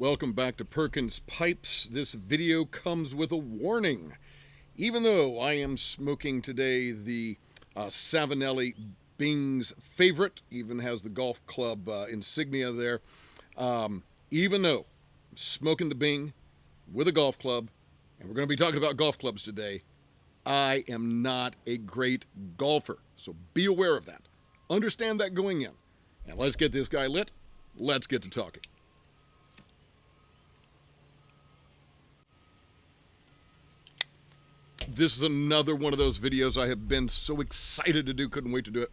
Welcome back to Perkins Pipes. This video comes with a warning. Even though I am smoking today the Savinelli Bing's favorite, even has the golf club insignia there, even though I'm smoking the Bing with a golf club, and we're going to be talking about golf clubs today, I am not a great golfer. So be aware of that. Understand that going in. And let's get this guy lit. Let's get to talking. This is another one of those videos I have been so excited to do, couldn't wait to do it.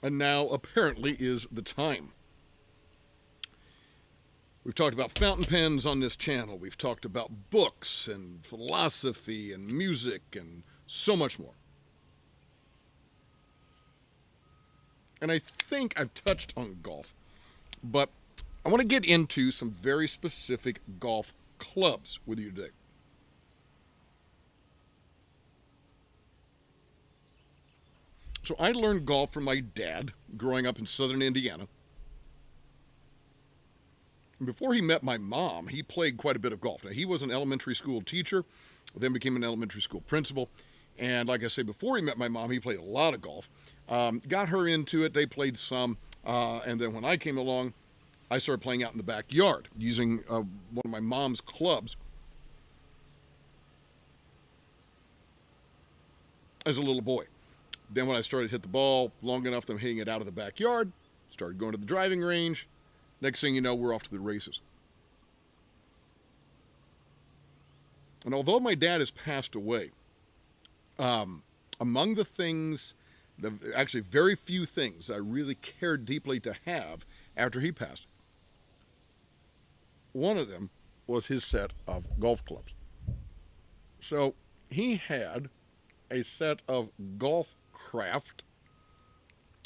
And now apparently is the time. We've talked about fountain pens on this channel. We've talked about books and philosophy and music and so much more. And I think I've touched on golf, but I want to get into some very specific golf clubs with you today. So I learned golf from my dad growing up in southern Indiana. Before he met my mom, he played quite a bit of golf. Now, he was an elementary school teacher, then became an elementary school principal. And like I say, before he met my mom, he played a lot of golf. Got her into it. They played some. And then when I came along, I started playing out in the backyard using one of my mom's clubs as a little boy. Then when I started to hit the ball long enough that I'm hitting it out of the backyard, started going to the driving range. Next thing you know, we're off to the races. And although my dad has passed away, among the things, actually very few things I really cared deeply to have after he passed, one of them was his set of golf clubs. So he had a set of Golfcraft,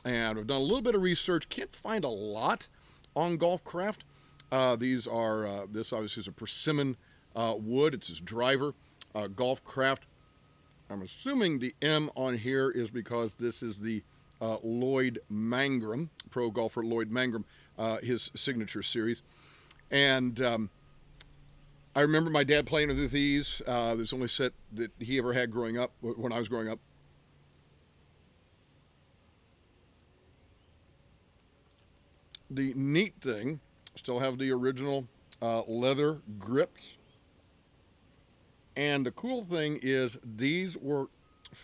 and I've done a little bit of research. Can't find a lot on Golfcraft. These are, this obviously is a persimmon wood. It's his driver, Golfcraft. I'm assuming the M on here is because this is the Lloyd Mangrum, pro golfer Lloyd Mangrum, his signature series. And I remember my dad playing with these. This only set that he ever had growing up, when I was growing up. The neat thing, still have the original leather grips. And the cool thing is these were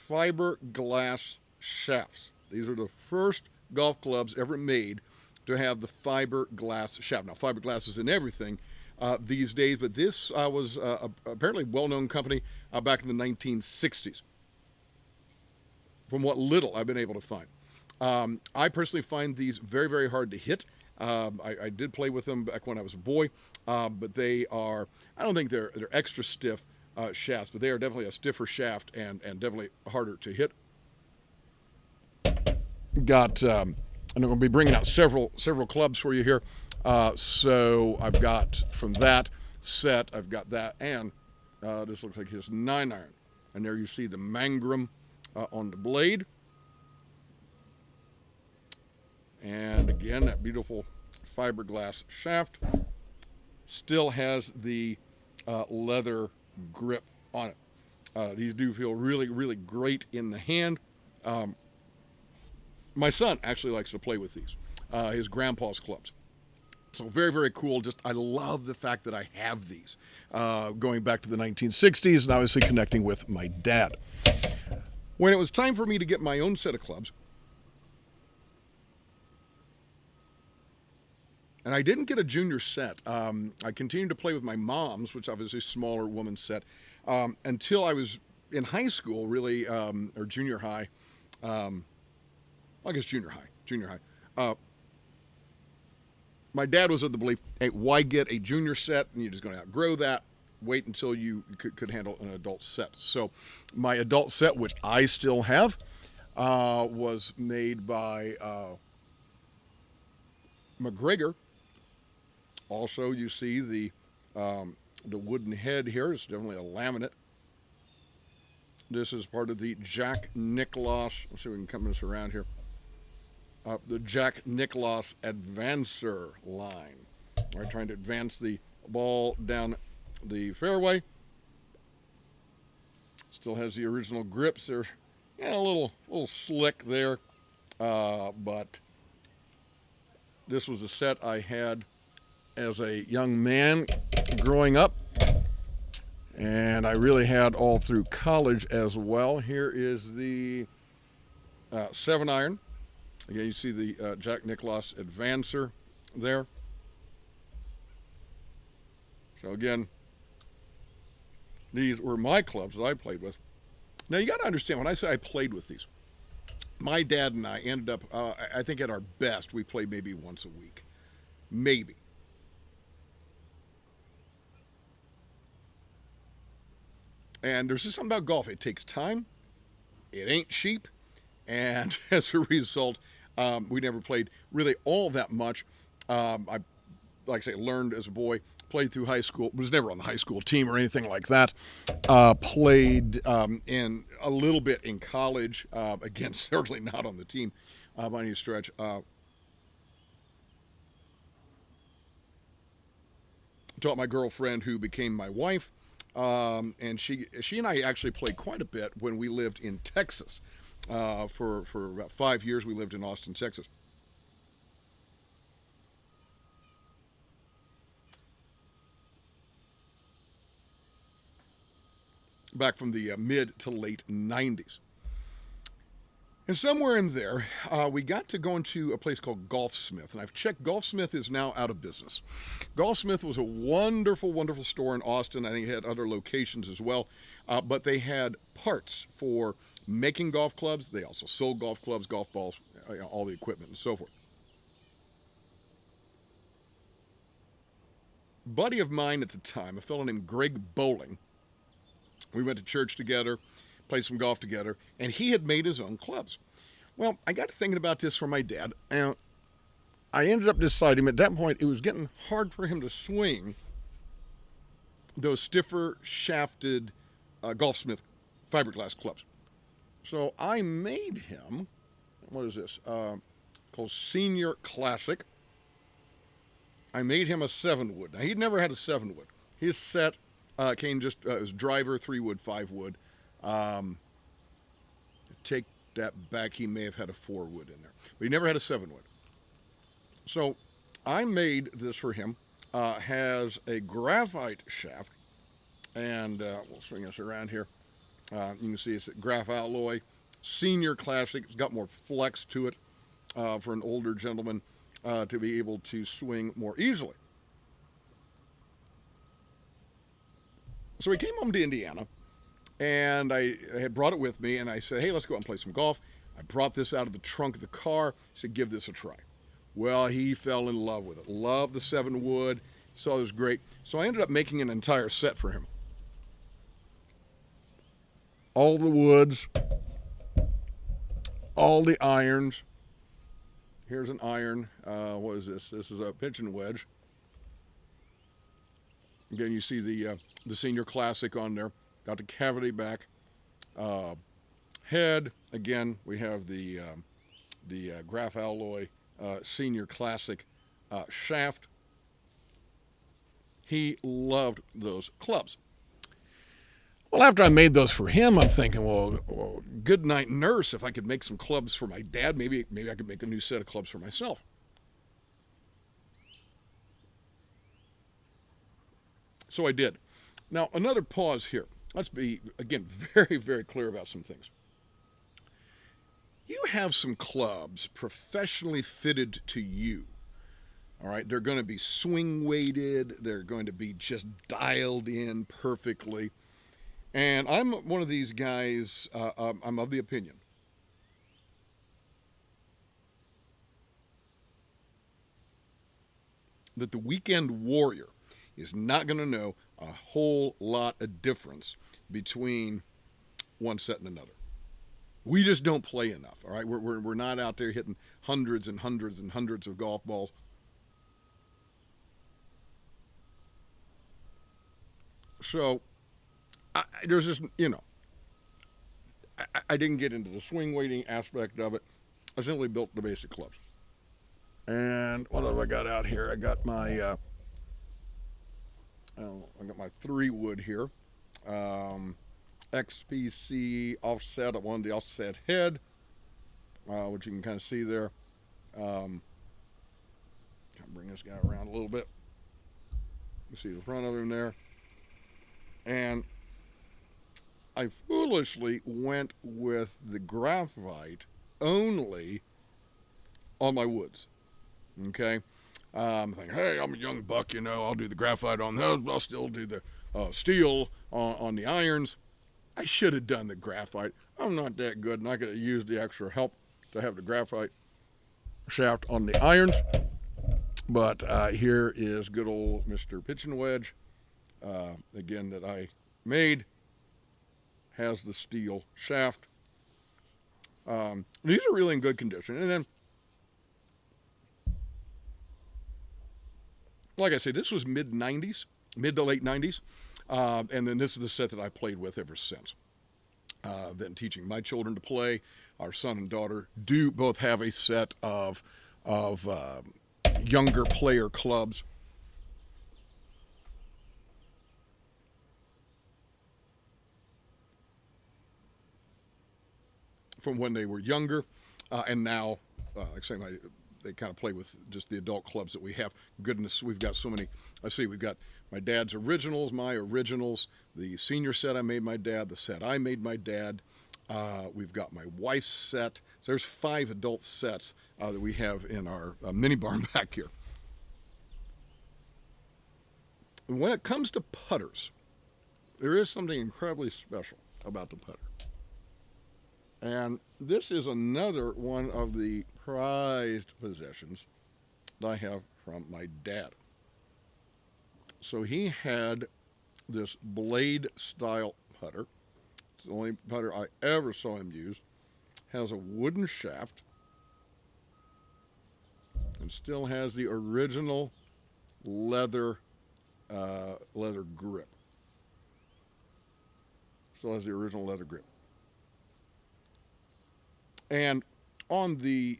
fiberglass shafts. These are the first golf clubs ever made to have the fiberglass shaft. Now, fiberglass is in everything these days, but this was apparently a well-known company back in the 1960s, from what little I've been able to find. I personally find these very, very hard to hit. I did play with them back when I was a boy, but they are, I don't think they're extra stiff shafts, but they are definitely a stiffer shaft and definitely harder to hit. And I'm going to be bringing out several clubs for you here. So I've got from that set, I've got that, and this looks like his 9-iron. And there you see the Mangrum on the blade. And again, that beautiful fiberglass shaft still has the leather grip on it. These do feel really, really great in the hand. My son actually likes to play with these, his grandpa's clubs. So very, very cool. Just, I love the fact that I have these, going back to the 1960s and obviously connecting with my dad. When it was time for me to get my own set of clubs, and I didn't get a junior set. I continued to play with my mom's, which obviously is a smaller woman's set, until I was in high school, really, or junior high. I guess junior high. My dad was of the belief, hey, why get a junior set and you're just going to outgrow that? Wait until you could handle an adult set. So my adult set, which I still have, was made by Macgregor. Also, you see the wooden head here. It's definitely a laminate. This is part of the Nicklaus. Let's see if we can come this around here. the Jack Nicklaus Advancer line. All right, trying to advance the ball down the fairway. Still has the original grips. They're a little slick there, but this was a set I had as a young man growing up, and I really had all through college as well. Here is the 7-iron. Again, you see the Jack Nicklaus Advancer there. So again, these were my clubs that I played with. Now you got to understand, when I say I played with these, my dad and I ended up, I think at our best, we played maybe once a week. Maybe. And there's just something about golf. It takes time. It ain't cheap. And as a result, we never played really all that much. I, like I say, learned as a boy, played through high school, was never on the high school team or anything like that. Played in a little bit in college. Again, certainly not on the team by any stretch. Taught my girlfriend, who became my wife, and she and I actually played quite a bit when we lived in Texas. For about 5 years, we lived in Austin, Texas. Back from the mid to late 90s. And somewhere in there, we got to go into a place called Golfsmith. And I've checked, Golfsmith is now out of business. Golfsmith was a wonderful, wonderful store in Austin. I think it had other locations as well. But they had parts for making golf clubs. They also sold golf clubs, golf balls, all the equipment and so forth. A buddy of mine at the time, a fellow named Greg Bowling, we went to church together, played some golf together, and he had made his own clubs. Well, I got to thinking about this for my dad, and I ended up deciding at that point it was getting hard for him to swing those stiffer shafted Golfsmith fiberglass clubs. So I made him, what is this, called Senior Classic. I made him a 7-wood. Now, he'd never had a 7-wood. His set came just, it was driver, 3-wood, 5-wood. Take that back, he may have had a 4-wood in there. But he never had a 7-wood. So I made this for him. Has a graphite shaft. And we'll swing this around here. You can see it's a graphite alloy. Senior Classic. It's got more flex to it for an older gentleman to be able to swing more easily. So we came home to Indiana, and I had brought it with me, and I said, hey, let's go out and play some golf. I brought this out of the trunk of the car, said, give this a try. Well, he fell in love with it. Loved the 7-wood, so it was great. So I ended up making an entire set for him. All the woods, all the irons. Here's an iron. What is this? This is a pitch and wedge. Again, you see the Senior Classic on there. Got the cavity back. Head, again, we have the graph alloy Senior Classic shaft. He loved those clubs. Well, after I made those for him, I'm thinking, well, good night, nurse. If I could make some clubs for my dad, maybe I could make a new set of clubs for myself. So I did. Now, another pause here. Let's be, again, very, very clear about some things. You have some clubs professionally fitted to you. All right, they're going to be swing weighted. They're going to be just dialed in perfectly. And I'm one of these guys, I'm of the opinion that the weekend warrior is not going to know a whole lot of difference between one set and another. We just don't play enough, all right? We're not out there hitting hundreds and hundreds and hundreds of golf balls. So there's this, I didn't get into the swing weighting aspect of it. I simply built the basic clubs. And what have I got out here? I got my I got my 3 wood here. XPC offset. I wanted the offset head, which you can kind of see there. Kind of bring this guy around a little bit. You see the front of him there. And I foolishly went with the graphite only on my woods. Okay? I'm thinking, hey, I'm a young buck, you know, I'll do the graphite on those, but I'll still do the steel on the irons. I should have done the graphite. I'm not that good, and I could have used the extra help to have the graphite shaft on the irons. But here is good old Mr. Pitching Wedge, again, that I made. Has the steel shaft. These are really in good condition. And then, like I say, this was mid-90s, mid to late 90s. And then this is the set that I played with ever since. Then teaching my children to play. Our son and daughter do both have a set of younger player clubs. From when they were younger, and now, like I say, they kind of play with just the adult clubs that we have. Goodness, we've got so many. I see we've got my dad's originals, my originals, the senior set I made my dad, the set I made my dad. We've got my wife's set. So there's 5 adult sets that we have in our mini barn back here. When it comes to putters, there is something incredibly special about the putter. And this is another one of the prized possessions that I have from my dad. So he had this blade style putter. It's the only putter I ever saw him use. Has a wooden shaft. And still has the original leather grip. Still has the original leather grip. And on the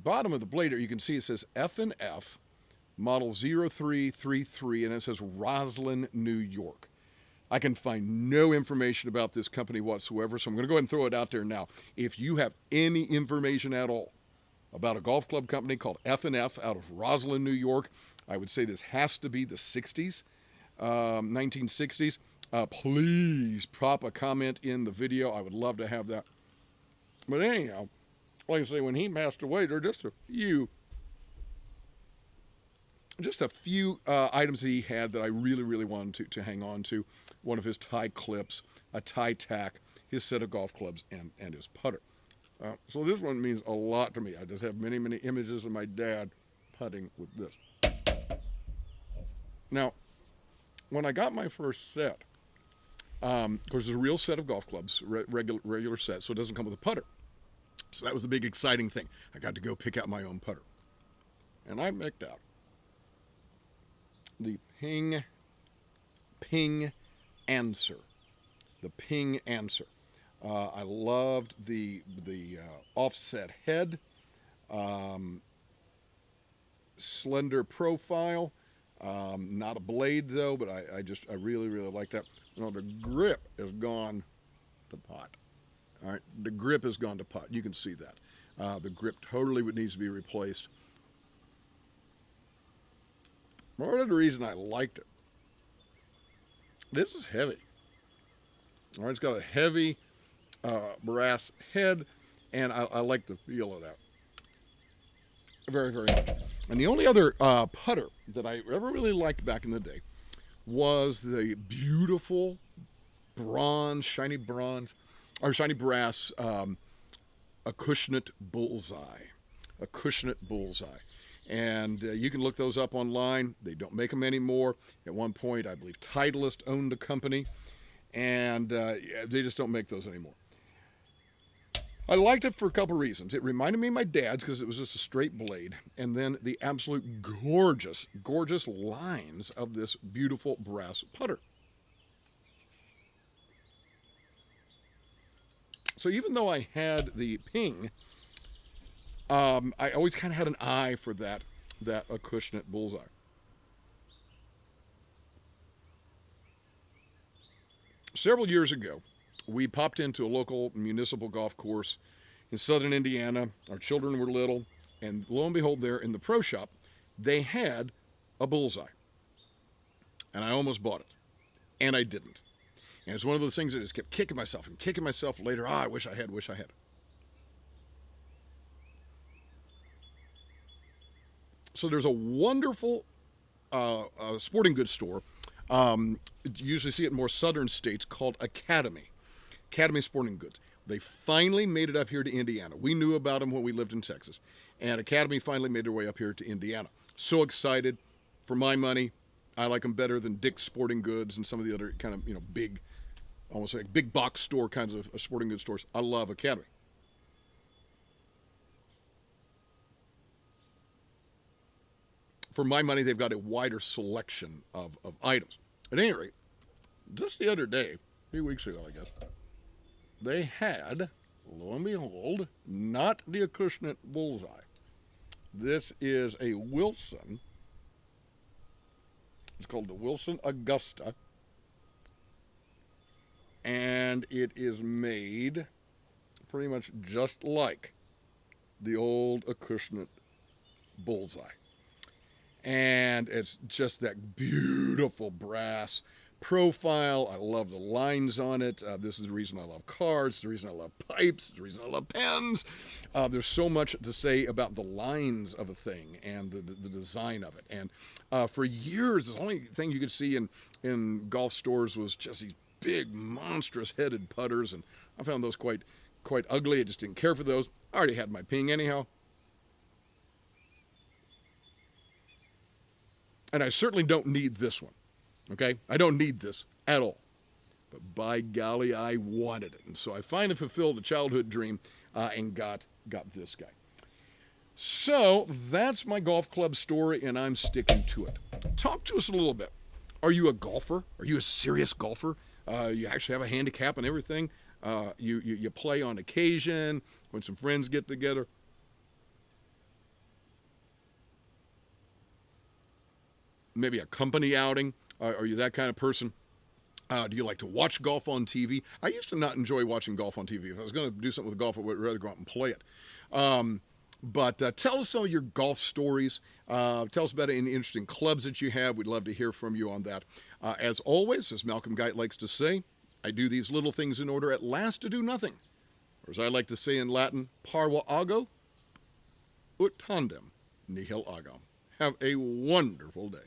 bottom of the blade, you can see it says F&F, model 0333, and it says Roslyn, New York. I can find no information about this company whatsoever, so I'm going to go ahead and throw it out there now. If you have any information at all about a golf club company called F&F out of Roslyn, New York, I would say this has to be the 60s, 1960s. Please pop a comment in the video. I would love to have that. But anyhow, like I say, when he passed away, there were just a few items that he had that I really, really wanted to hang on to. One of his tie clips, a tie tack, his set of golf clubs, and his putter. So this one means a lot to me. I just have many, many images of my dad putting with this. Now, when I got my first set, of course, it's a real set of golf clubs, regular set, so it doesn't come with a putter. So that was the big exciting thing. I got to go pick out my own putter. And I picked out the Ping Answer. The Ping Answer. I loved the offset head, slender profile. Not a blade though, but I really, really like that. You know, the grip has gone to pot. All right, the grip has gone to pot. You can see that. The grip totally needs to be replaced. Part of the reason I liked it, this is heavy. All right, it's got a heavy brass head, and I like the feel of that. Very, very much. And the only other putter that I ever really liked back in the day was the beautiful shiny brass, Acushnet Bullseye. Acushnet Bullseye. And you can look those up online. They don't make them anymore. At one point, I believe Titleist owned the company, and they just don't make those anymore. I liked it for a couple reasons. It reminded me of my dad's because it was just a straight blade, and then the absolute gorgeous, gorgeous lines of this beautiful brass putter. So even though I had the Ping I always kind of had an eye for that Acushnet bullseye. Several years ago, we popped into a local municipal golf course in southern Indiana. Our children were little, and lo and behold, there in the pro shop, they had a bullseye. And I almost bought it, and I didn't. And it's one of those things that I just kept kicking myself later. I wish I had. So there's a wonderful sporting goods store. You usually see it in more southern states, called Academy Sporting Goods. They finally made it up here to Indiana. We knew about them when we lived in Texas. And Academy finally made their way up here to Indiana. So excited. For my money, I like them better than Dick's Sporting Goods and some of the other kind of, big, almost like big box store kinds of sporting goods stores. I love Academy. For my money, they've got a wider selection of items. At any rate, just the other day, a few weeks ago, I guess, they had, lo and behold, not the Acushnet bullseye. This is a Wilson. It's called the Wilson Augusta. And it is made pretty much just like the old Acushnet bullseye. And it's just that beautiful brass profile. I love the lines on it. This is the reason I love cards, the reason I love pipes, the reason I love pens. There's so much to say about the lines of a thing and the design of it. And for years, the only thing you could see in golf stores was just these big, monstrous-headed putters, and I found those quite ugly. I just didn't care for those. I already had my ping anyhow. And I certainly don't need this one, okay? I don't need this at all. But by golly, I wanted it. And so I finally fulfilled a childhood dream and got this guy. So that's my golf club story, and I'm sticking to it. Talk to us a little bit. Are you a golfer? Are you a serious golfer? You actually have a handicap and everything? You play on occasion when some friends get together? Maybe a company outing? Are you that kind of person? Do you like to watch golf on TV? I used to not enjoy watching golf on TV. If I was going to do something with golf, I would rather go out and play it. But tell us some of your golf stories. Tell us about any interesting clubs that you have. We'd love to hear from you on that. As always, as Malcolm Guite likes to say, I do these little things in order at last to do nothing. Or as I like to say in Latin, Parva ago, ut tandem, nihil agam. Have a wonderful day.